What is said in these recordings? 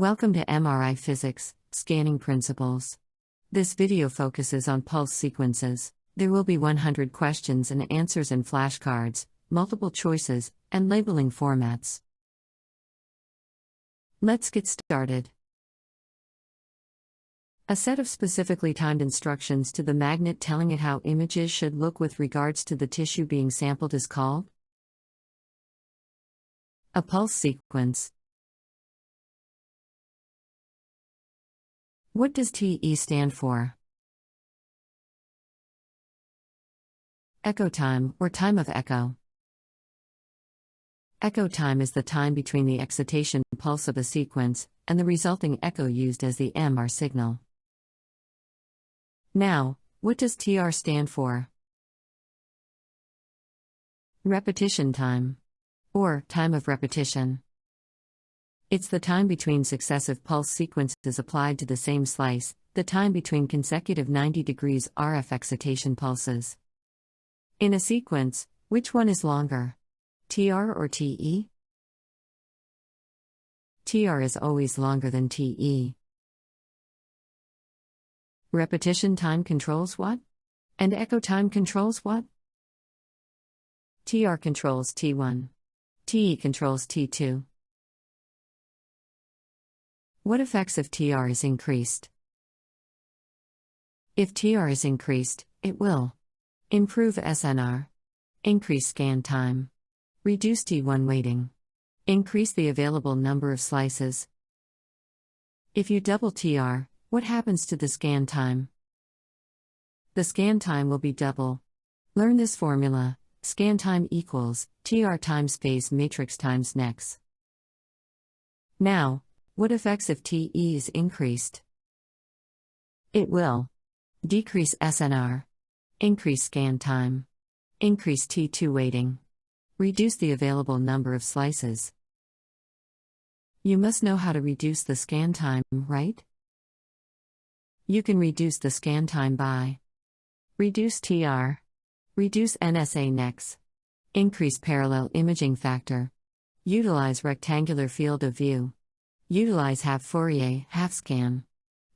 Welcome to MRI Physics, Scanning Principles. This video focuses on pulse sequences. There will be 100 questions and answers in flashcards, multiple choices, and labeling formats. Let's get started. A set of specifically timed instructions to the magnet telling it how images should look with regards to the tissue being sampled is called a pulse sequence. What does TE stand for? Echo time, or time of echo. Echo time is the time between the excitation pulse of a sequence and the resulting echo used as the MR signal. Now, what does TR stand for? Repetition time, or time of repetition. It's the time between successive pulse sequences applied to the same slice, the time between consecutive 90° RF excitation pulses. In a sequence, which one is longer? TR or TE? TR is always longer than TE. Repetition time controls what? And echo time controls what? TR controls T1. TE controls T2. What affects if TR is increased? If TR is increased, it will improve SNR, increase scan time, reduce T1 waiting, increase the available number of slices. If you double TR, what happens to the scan time? The scan time will be double. Learn this formula: scan time equals TR times phase matrix times nex. Now, what affects if TE is increased? It will decrease SNR, increase scan time, increase T2 waiting, reduce the available number of slices. You must know how to reduce the scan time, right? You can reduce the scan time by reduce TR, reduce NSA nex, increase parallel imaging factor, utilize rectangular field of view, utilize half Fourier, half scan,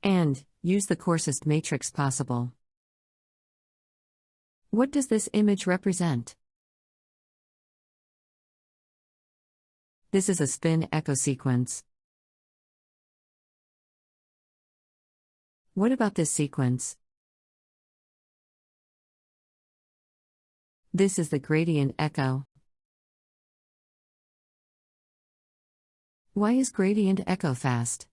and use the coarsest matrix possible. What does this image represent? This is a spin echo sequence. What about this sequence? This is the gradient echo. Why is gradient echo fast?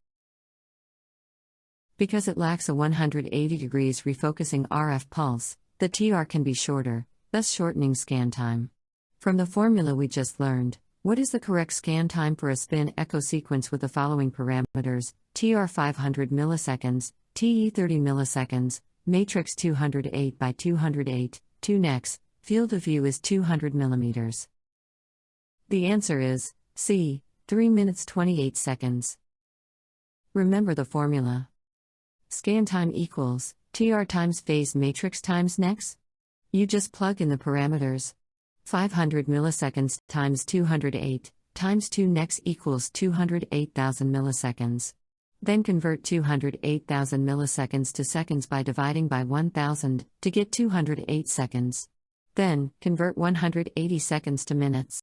Because it lacks a 180° refocusing RF pulse, the TR can be shorter, thus shortening scan time. From the formula we just learned, what is the correct scan time for a spin echo sequence with the following parameters: TR 500 milliseconds, TE 30 milliseconds, matrix 208 by 208, 2 nex, field of view is 200 mm. The answer is C, 3 minutes 28 seconds. Remember the formula. Scan time equals TR times phase matrix times nex. You just plug in the parameters. 500 milliseconds times 208 times 2 nex equals 208,000 milliseconds. Then convert 208,000 milliseconds to seconds by dividing by 1000 to get 208 seconds. Then, convert 180 seconds to minutes.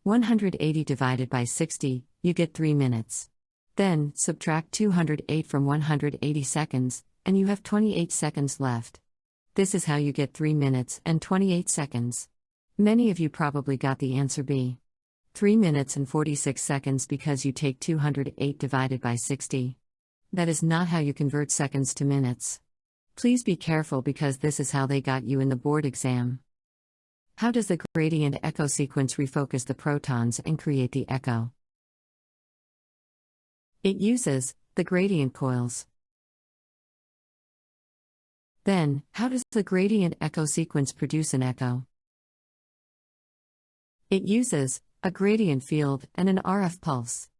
180 divided by 60, you get 3 minutes. Then, subtract 208 from 180 seconds, and you have 28 seconds left. This is how you get 3 minutes and 28 seconds. Many of you probably got the answer B. 3 minutes and 46 seconds because you take 208 divided by 60. That is not how you convert seconds to minutes. Please be careful because this is how they got you in the board exam. How does the gradient echo sequence refocus the protons and create the echo? It uses the gradient coils. Then, how does the gradient echo sequence produce an echo? It uses a gradient field and an RF pulse.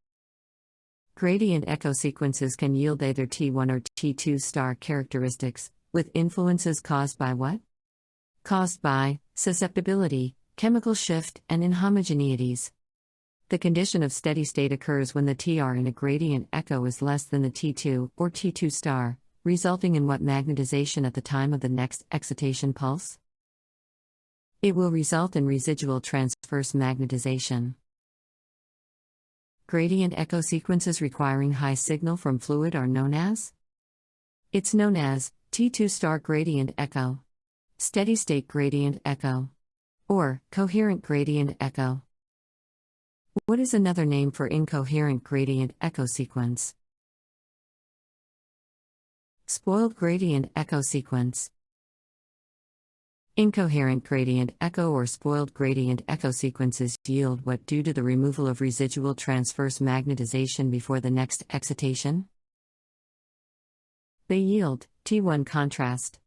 Gradient echo sequences can yield either T1 or T2 star characteristics, with influences caused by what? Caused by susceptibility, chemical shift, and inhomogeneities. The condition of steady state occurs when the TR in a gradient echo is less than the T2 or T2 star, resulting in what magnetization at the time of the next excitation pulse? It will result in residual transverse magnetization. Gradient echo sequences requiring high signal from fluid are known as? It's known as T2 star gradient echo, steady state gradient echo, or coherent gradient echo. What is another name for incoherent gradient echo sequence? Spoiled gradient echo sequence. Incoherent gradient echo or spoiled gradient echo sequences yield what due to the removal of residual transverse magnetization before the next excitation? They yield T1 contrast.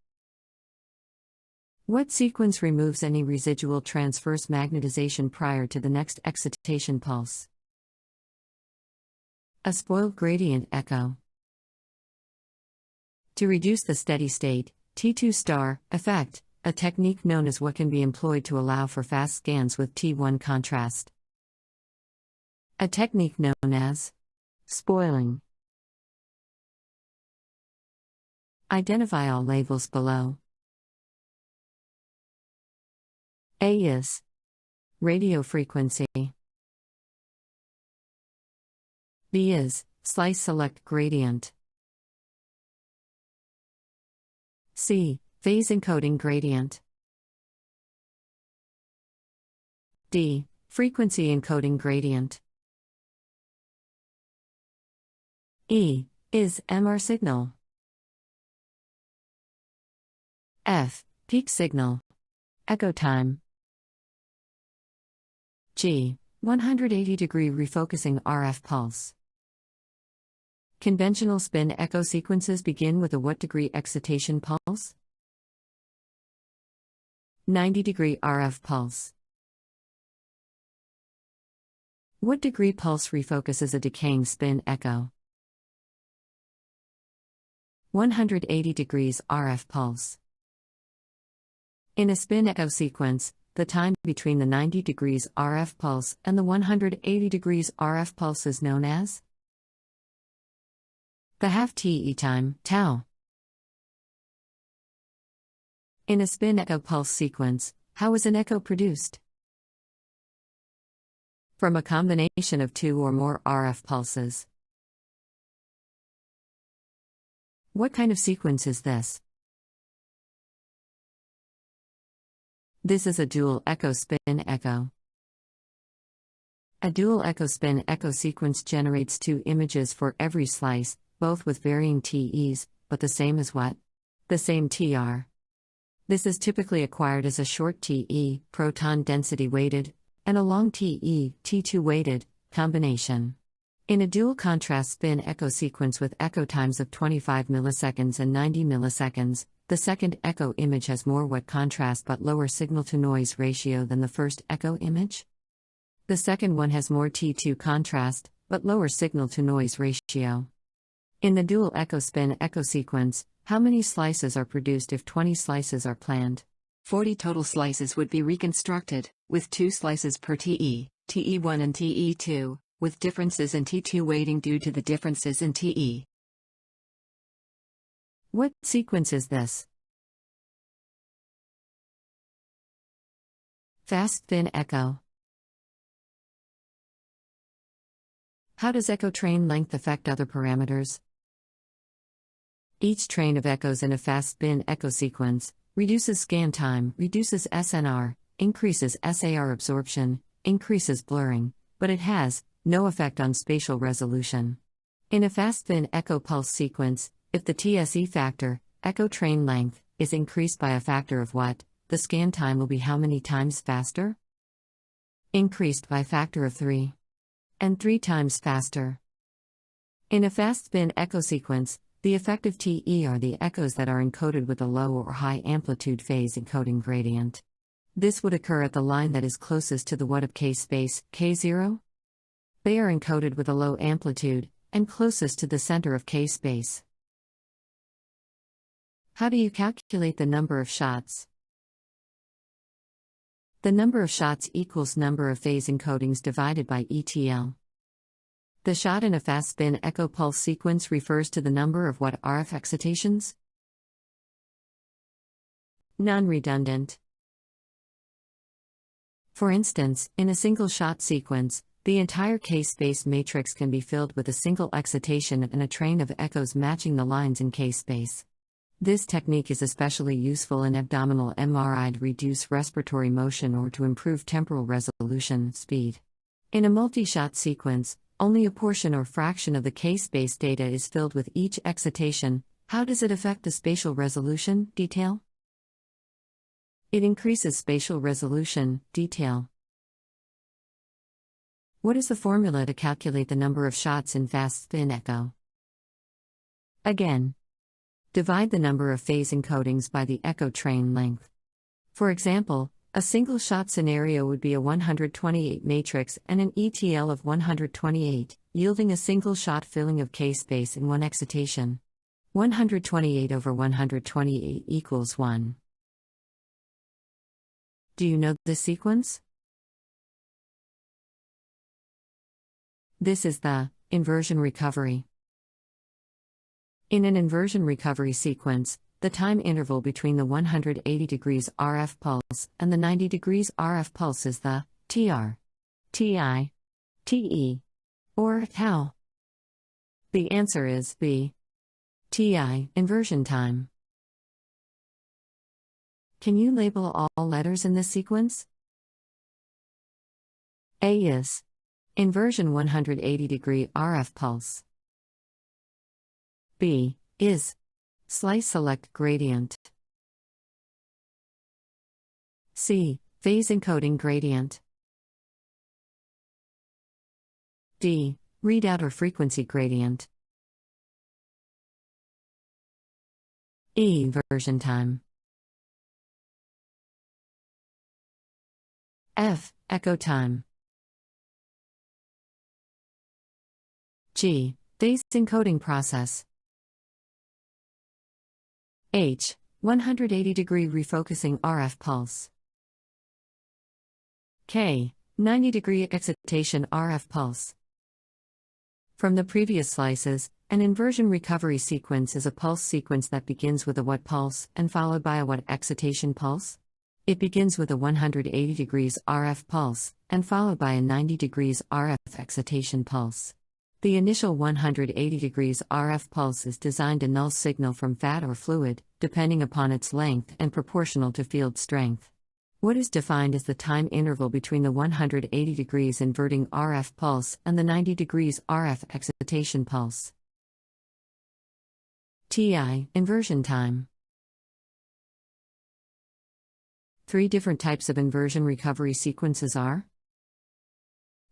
What sequence removes any residual transverse magnetization prior to the next excitation pulse? A spoiled gradient echo. To reduce the steady state, T2 star effect, a technique known as what can be employed to allow for fast scans with T1 contrast. A technique known as spoiling. Identify all labels below. A is radio frequency. B is slice select gradient. C, phase encoding gradient. D, frequency encoding gradient. E is MR signal. F, peak signal. Echo time. G, 180-degree refocusing RF pulse. Conventional spin echo sequences begin with a what degree excitation pulse? 90-degree RF pulse. What degree pulse refocuses a decaying spin echo? 180 degrees RF pulse. In a spin echo sequence, the time between the 90 degrees RF pulse and the 180 degrees RF pulse is known as the half-TE time, tau. In a spin echo pulse sequence, how is an echo produced? From a combination of two or more RF pulses. What kind of sequence is this? This is a dual echo spin echo. A dual echo spin echo sequence generates two images for every slice, both with varying TEs, but the same as what? The same TR. This is typically acquired as a short TE, proton density weighted, and a long TE, T2 weighted, combination. In a dual contrast spin echo sequence with echo times of 25 milliseconds and 90 milliseconds, the second echo image has more what contrast but lower signal-to-noise ratio than the first echo image. The second one has more T2 contrast, but lower signal-to-noise ratio. In the dual echo spin echo sequence, how many slices are produced if 20 slices are planned? 40 total slices would be reconstructed, with 2 slices per TE, TE1 and TE2, with differences in T2 weighting due to the differences in TE. What sequence is this? Fast spin echo. How does echo train length affect other parameters? Each train of echoes in a fast spin echo sequence reduces scan time, reduces SNR, increases SAR absorption, increases blurring, but it has no effect on spatial resolution. In a fast spin echo pulse sequence, if the TSE factor, echo train length, is increased by a factor of what, the scan time will be how many times faster? Increased by a factor of 3. And 3 times faster. In a fast spin echo sequence, the effective TE are the echoes that are encoded with a low or high amplitude phase encoding gradient. This would occur at the line that is closest to the what of K space, K0? They are encoded with a low amplitude, and closest to the center of K space. How do you calculate the number of shots? The number of shots equals number of phase encodings divided by ETL. The shot in a fast spin echo pulse sequence refers to the number of what RF excitations? Non-redundant. For instance, in a single shot sequence, the entire K-space matrix can be filled with a single excitation and a train of echoes matching the lines in K-space. This technique is especially useful in abdominal MRI to reduce respiratory motion or to improve temporal resolution speed. In a multi-shot sequence, only a portion or fraction of the K-space data is filled with each excitation. How does it affect the spatial resolution detail? It increases spatial resolution detail. What is the formula to calculate the number of shots in fast spin echo? Again, divide the number of phase encodings by the echo train length. For example, a single shot scenario would be a 128 matrix and an ETL of 128, yielding a single shot filling of K-space in one excitation. 128 over 128 equals 1. Do you know this sequence? This is the inversion recovery. In an inversion recovery sequence, the time interval between the 180 degrees RF pulse and the 90 degrees RF pulse is the TR, TI, TE, or tau. The answer is B. TI, inversion time. Can you label all letters in this sequence? A is inversion 180 degree RF pulse. B is slice select gradient. C, phase encoding gradient. D, readout or frequency gradient. E, inversion time. F, echo time. G, phase encoding process. H, 180-degree refocusing RF pulse. K, 90-degree excitation RF pulse. From the previous slices, an inversion recovery sequence is a pulse sequence that begins with a what pulse and followed by a what excitation pulse. It begins with a 180 degrees RF pulse and followed by a 90 degrees RF excitation pulse. The initial 180 degrees RF pulse is designed to null signal from fat or fluid, depending upon its length and proportional to field strength. What is defined as the time interval between the 180 degrees inverting RF pulse and the 90 degrees RF excitation pulse? TI, inversion time. 3 different types of inversion recovery sequences are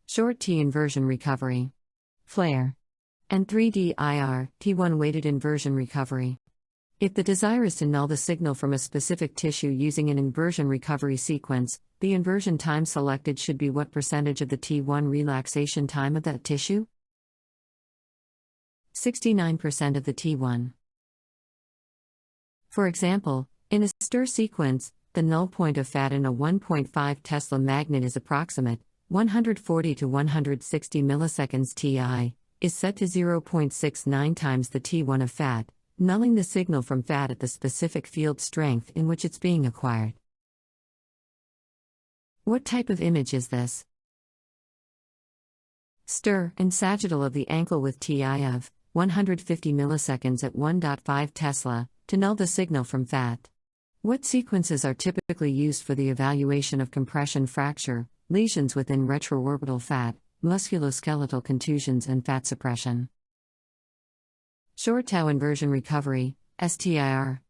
short T inversion recovery, flare, and 3D IR, T1 weighted inversion recovery. If the desire is to null the signal from a specific tissue using an inversion recovery sequence, the inversion time selected should be what percentage of the T1 relaxation time of that tissue? 69% of the T1. For example, in a stir sequence, the null point of fat in a 1.5 Tesla magnet is approximate, 140 to 160 milliseconds Ti, is set to 0.69 times the T1 of fat, nulling the signal from fat at the specific field strength in which it's being acquired. What type of image is this? Stir and sagittal of the ankle with Ti of 150 milliseconds at 1.5 Tesla, to null the signal from fat. What sequences are typically used for the evaluation of compression fracture, lesions within retroorbital fat, musculoskeletal contusions and fat suppression? Short tau inversion recovery, STIR.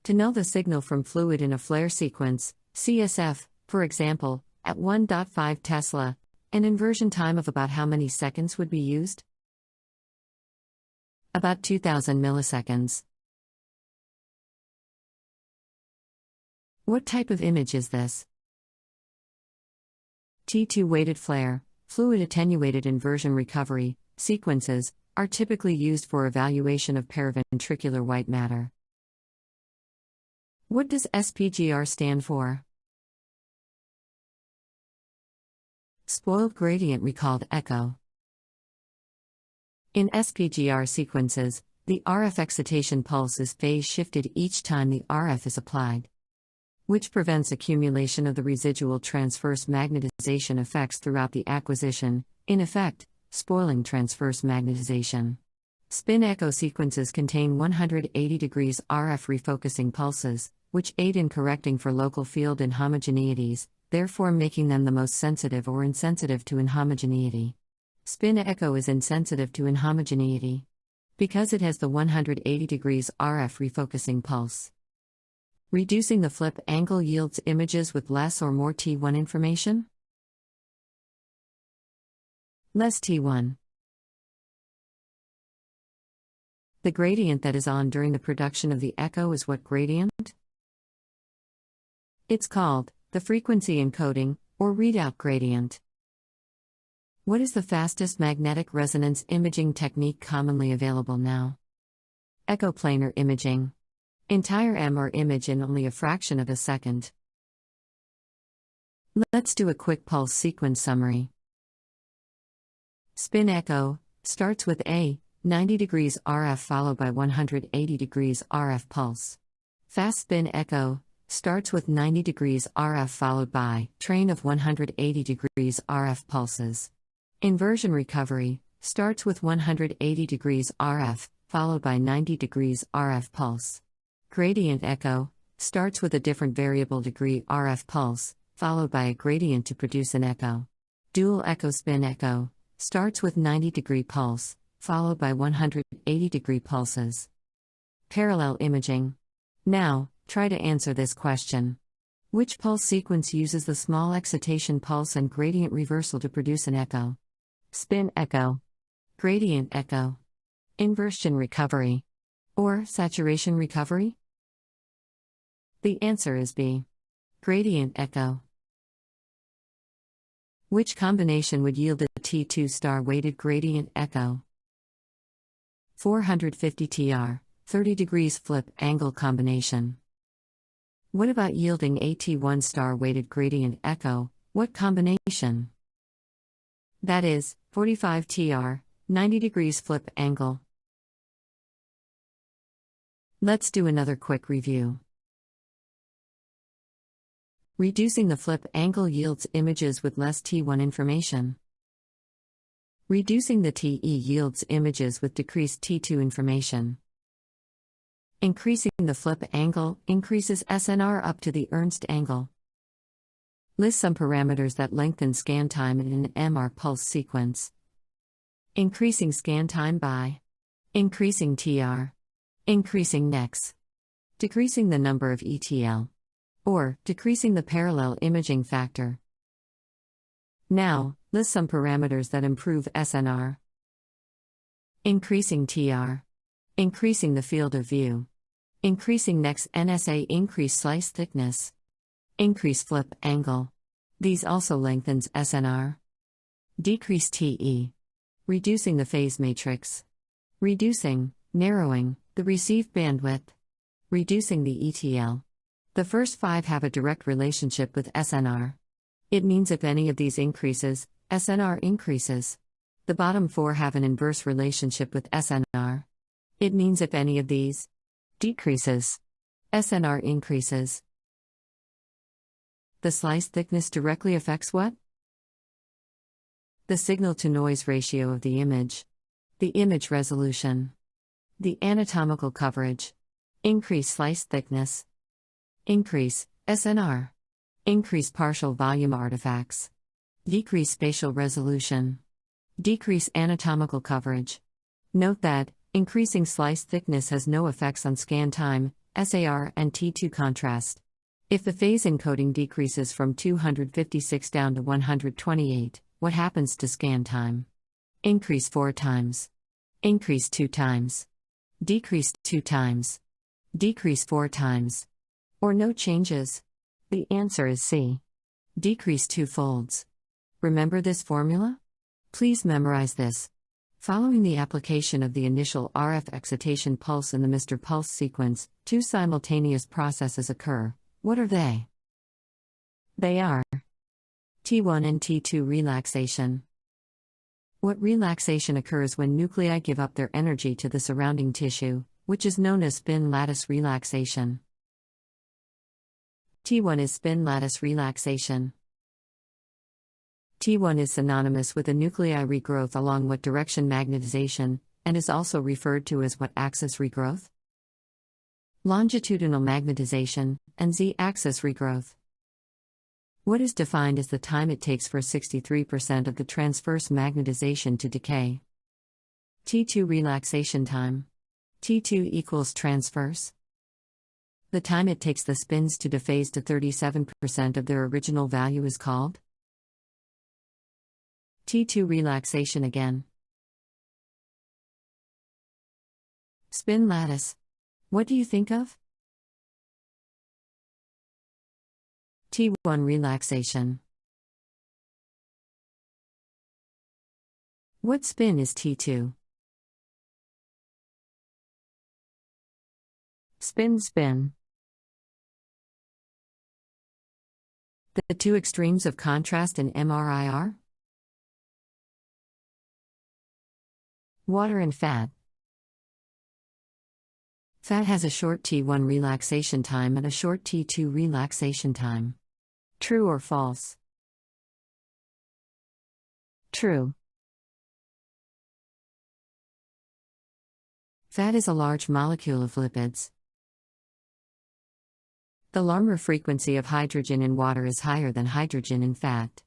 To null the signal from fluid in a flare sequence, CSF, for example, at 1.5 Tesla, an inversion time of about how many seconds would be used? About 2000 milliseconds. What type of image is this? T2 weighted flare, fluid attenuated inversion recovery, sequences, are typically used for evaluation of paraventricular white matter. What does Spgr stand for? Spoiled gradient recalled echo. In Spgr sequences, the RF excitation pulse is phase shifted each time the RF is applied, which prevents accumulation of the residual transverse magnetization effects throughout the acquisition, in effect, spoiling transverse magnetization. Spin echo sequences contain 180 degrees RF refocusing pulses, which aid in correcting for local field inhomogeneities, therefore making them the most sensitive or insensitive to inhomogeneity. Spin echo is insensitive to inhomogeneity because it has the 180 degrees RF refocusing pulse. Reducing the flip angle yields images with less or more T1 information? Less T1. The gradient that is on during the production of the echo is what gradient? It's called the frequency encoding, or readout gradient. What is the fastest magnetic resonance imaging technique commonly available now? Echoplanar imaging. Entire MR image in only a fraction of a second. Let's do a quick pulse sequence summary. Spin echo starts with a 90 degrees RF followed by 180 degrees RF pulse. Fast spin echo starts with 90 degrees RF followed by train of 180 degrees RF pulses. Inversion recovery starts with 180 degrees RF followed by 90 degrees RF pulse. Gradient echo starts with a different variable degree RF pulse followed by a gradient to produce an echo. Dual echo spin echo starts with 90 degree pulse followed by 180 degree pulses. Parallel imaging. Now, try to answer this question. Which pulse sequence uses the small excitation pulse and gradient reversal to produce an echo? Spin echo. Gradient echo. Inversion recovery. Or saturation recovery? The answer is B. Gradient echo. Which combination would yield a T2 star weighted gradient echo? 450 TR, 30 degrees flip angle combination. What about yielding a T1 star weighted gradient echo? What combination? That is, 45 TR, 90 degrees flip angle. Let's do another quick review. Reducing the flip angle yields images with less T1 information. Reducing the TE yields images with decreased T2 information. Increasing the flip angle increases SNR up to the Ernst angle. List some parameters that lengthen scan time in an MR pulse sequence. Increasing scan time by increasing TR, increasing NEX, decreasing the number of ETL, or decreasing the parallel imaging factor. Now, list some parameters that improve SNR. Increasing TR, increasing the field of view, increasing NEX NSA, increase slice thickness, increase flip angle. These also lengthens SNR. Decrease TE, reducing the phase matrix, reducing, narrowing, the received bandwidth, reducing the ETL. The first 5 have a direct relationship with SNR. It means if any of these increases, SNR increases. The bottom 4 have an inverse relationship with SNR. It means if any of these decreases, SNR increases. The slice thickness directly affects what? The signal-to-noise ratio of the image. The image resolution. The anatomical coverage. Increase slice thickness. Increase SNR. Increase partial volume artifacts. Decrease spatial resolution. Decrease anatomical coverage. Note that increasing slice thickness has no effects on scan time, SAR, and T2 contrast. If the phase encoding decreases from 256 down to 128, what happens to scan time? Increase 4 times. Increase 2 times. Decrease 2 times. Decrease 4 times. Or no changes? The answer is C. Decrease 2 folds. Remember this formula? Please memorize this. Following the application of the initial RF excitation pulse in the Mr. Pulse sequence, 2 simultaneous processes occur. What are they? They are T1 and T2 relaxation. What relaxation occurs when nuclei give up their energy to the surrounding tissue, which is known as spin lattice relaxation. T1 is spin lattice relaxation. T1 is synonymous with a nuclei regrowth along what direction magnetization, and is also referred to as what axis regrowth? Longitudinal magnetization, and z-axis regrowth. What is defined as the time it takes for 63% of the transverse magnetization to decay? T2 relaxation time. T2 equals transverse. The time it takes the spins to dephase to 37% of their original value is called T2 relaxation again. Spin lattice. What do you think of? T1 relaxation. What spin is T2? Spin. The two extremes of contrast in MRI are water and fat. Fat has a short T1 relaxation time and a short T2 relaxation time. True or false? True. Fat is a large molecule of lipids. The Larmor frequency of hydrogen in water is higher than hydrogen in fat.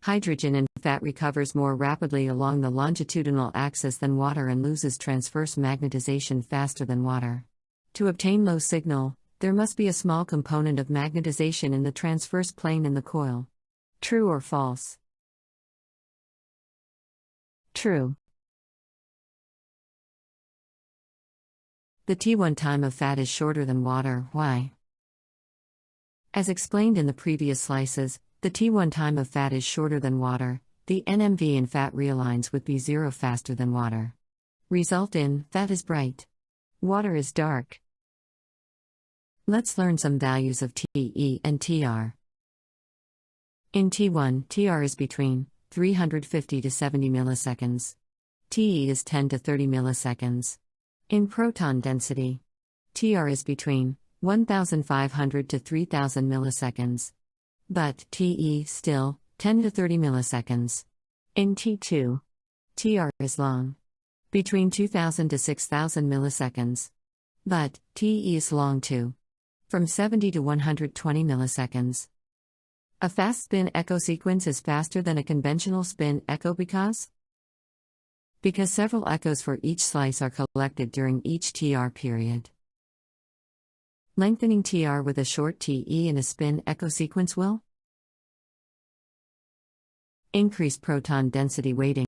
Hydrogen in fat recovers more rapidly along the longitudinal axis than water and loses transverse magnetization faster than water. To obtain low signal, there must be a small component of magnetization in the transverse plane in the coil. True or false? True. The T1 time of fat is shorter than water. Why? As explained in the previous slices, the T1 time of fat is shorter than water. The NMV in fat realigns with B0 faster than water. Result in, fat is bright. Water is dark. Let's learn some values of TE and TR. In T1, TR is between 350 to 70 milliseconds. TE is 10 to 30 milliseconds. In proton density, TR is between 1,500 to 3,000 milliseconds. But TE still 10 to 30 milliseconds. In T2, TR is long, between 2,000 to 6,000 milliseconds. But TE is long too, from 70 to 120 milliseconds. A fast spin echo sequence is faster than a conventional spin echo because several echoes for each slice are collected during each TR period. Lengthening TR with a short TE in a spin echo sequence will increase proton density weighting.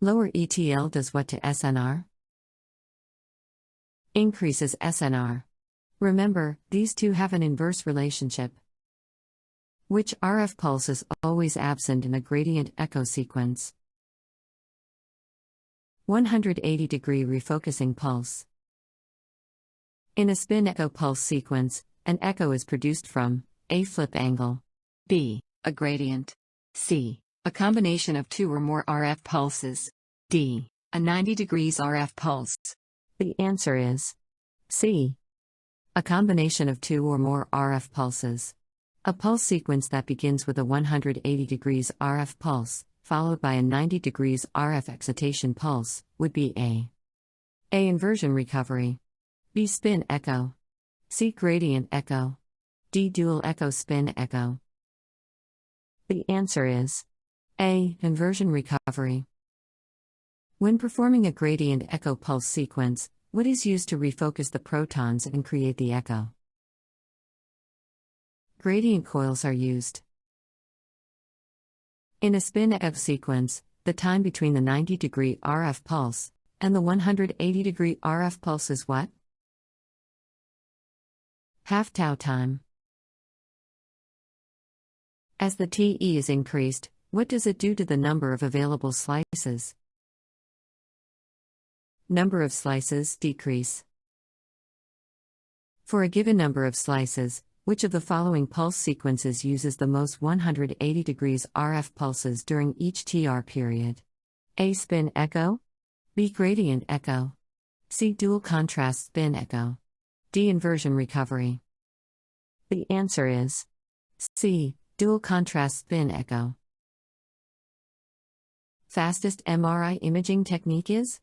Lower ETL does what to SNR? Increases SNR. Remember, these two have an inverse relationship. Which RF pulse is always absent in a gradient echo sequence? 180-degree refocusing pulse. In a spin echo pulse sequence, an echo is produced from A. Flip angle, B. A gradient, C. A combination of two or more RF pulses, D. A 90 degrees RF pulse. The answer is C. A combination of two or more RF pulses. A pulse sequence that begins with a 180 degrees RF pulse, followed by a 90 degrees RF excitation pulse, would be A. Inversion recovery. B. Spin echo. C. Gradient echo. D. Dual echo spin echo. The answer is A. Inversion recovery. When performing a gradient echo pulse sequence, what is used to refocus the protons and create the echo? Gradient coils are used. In a spin echo sequence, the time between the 90-degree RF pulse and the 180-degree RF pulse is what? Half tau time. As the TE is increased, what does it do to the number of available slices? Number of slices decrease. For a given number of slices, Which of the following pulse sequences uses the most 180 degrees RF pulses during each TR period? A. Spin echo. B. Gradient echo. C. Dual contrast spin echo. D. Inversion recovery. The answer is C. Dual contrast spin echo. Fastest MRI imaging technique is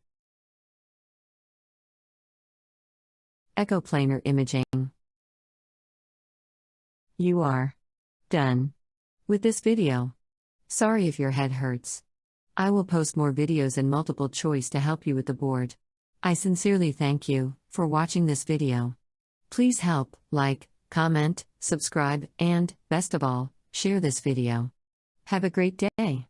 echoplanar imaging. You are done with this video. Sorry if your head hurts. I will post more videos and multiple choice to help you with the board. I sincerely thank you for watching this video. Please help, like, comment, subscribe, and, best of all, share this video. Have a great day.